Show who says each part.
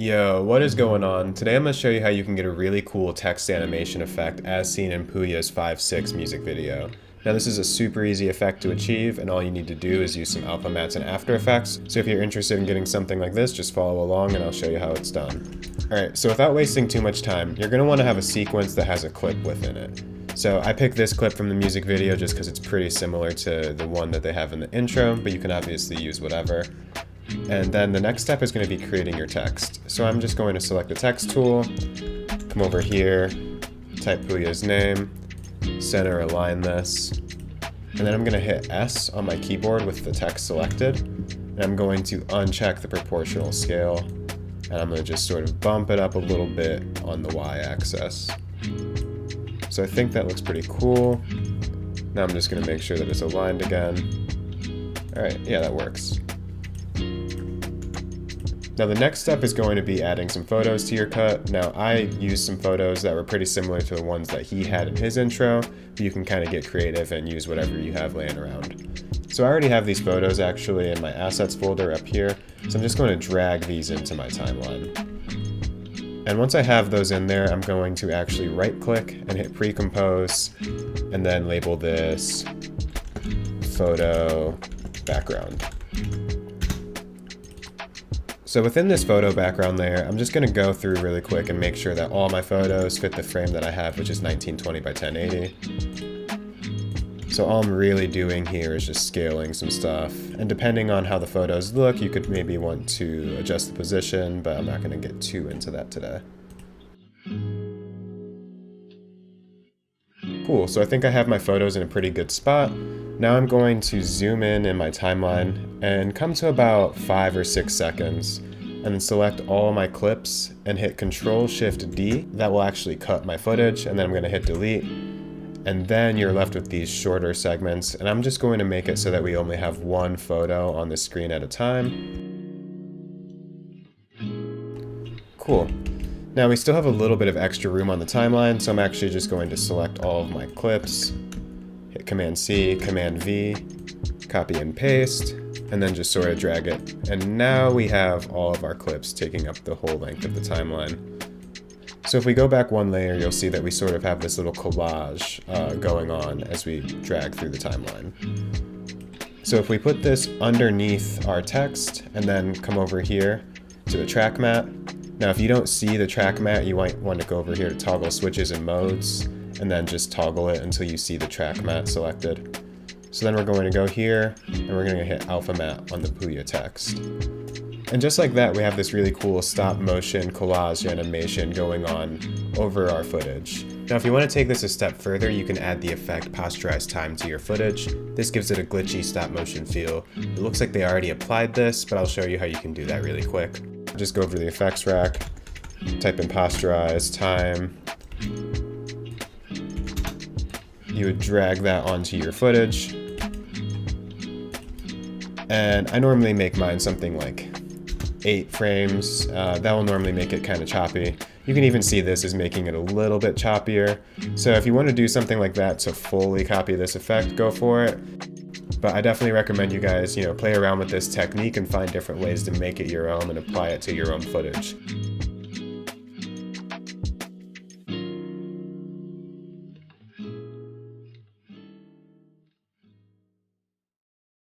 Speaker 1: Yo, what is going on? Today I'm going to show you how you can get a really cool text animation effect as seen in Pouya's 5/6 music video. Now this is a super easy effect to achieve, and all you need to do is use some alpha mats and After Effects. So if you're interested in getting something like this, just follow along and I'll show you how it's done. Alright, so without wasting too much time, you're going to want to have a sequence that has a clip within it. So I picked this clip from the music video just because it's pretty similar to the one that they have in the intro, but you can obviously use whatever. And then the next step is going to be creating your text. So I'm just going to select the text tool, come over here, type Pouya's name, center align this, and then I'm going to hit S on my keyboard with the text selected, and I'm going to uncheck the proportional scale, and I'm going to just sort of bump it up a little bit on the Y-axis. So I think that looks pretty cool. Now I'm just going to make sure that it's aligned again. Alright, yeah, that works. Now the next step is going to be adding some photos to your cut. Now I used some photos that were pretty similar to the ones that he had in his intro, but you can kind of get creative and use whatever you have laying around. So I already have these photos actually in my assets folder up here, so I'm just going to drag these into my timeline. And once I have those in there, I'm going to actually right click and hit pre-compose, and then label this photo background. So within this photo background layer, I'm just going to go through really quick and make sure that all my photos fit the frame that I have, which is 1920 by 1080. So all I'm really doing here is just scaling some stuff. And depending on how the photos look, you could maybe want to adjust the position, but I'm not going to get too into that today. Cool, so I think I have my photos in a pretty good spot. Now I'm going to zoom in my timeline and come to about 5 or 6 seconds, and then select all my clips and hit Control-Shift-D. That will actually cut my footage, and then I'm going to hit delete. And then you're left with these shorter segments, and I'm just going to make it so that we only have one photo on the screen at a time. Cool. Now we still have a little bit of extra room on the timeline, so I'm actually just going to select all of my clips, hit Command-C, Command-V, copy and paste, and then just sort of drag it. And now we have all of our clips taking up the whole length of the timeline. So if we go back one layer, you'll see that we sort of have this little collage going on as we drag through the timeline. So if we put this underneath our text and then come over here to the track mat. Now if you don't see the track mat, you might want to go over here to toggle switches and modes, and then just toggle it until you see the track mat selected. So then we're going to go here, and we're going to hit alpha mat on the Pouya text. And just like that, we have this really cool stop motion collage animation going on over our footage. Now if you want to take this a step further, you can add the effect posterize time to your footage. This gives it a glitchy stop motion feel. It looks like they already applied this, but I'll show you how you can do that really quick. Just go over to the effects rack, type in posterize time. You would drag that onto your footage. And I normally make mine something like 8 frames. That will normally make it kind of choppy. You can even see this is making it a little bit choppier. So if you want to do something like that to fully copy this effect, go for it. But I definitely recommend you guys, play around with this technique and find different ways to make it your own and apply it to your own footage.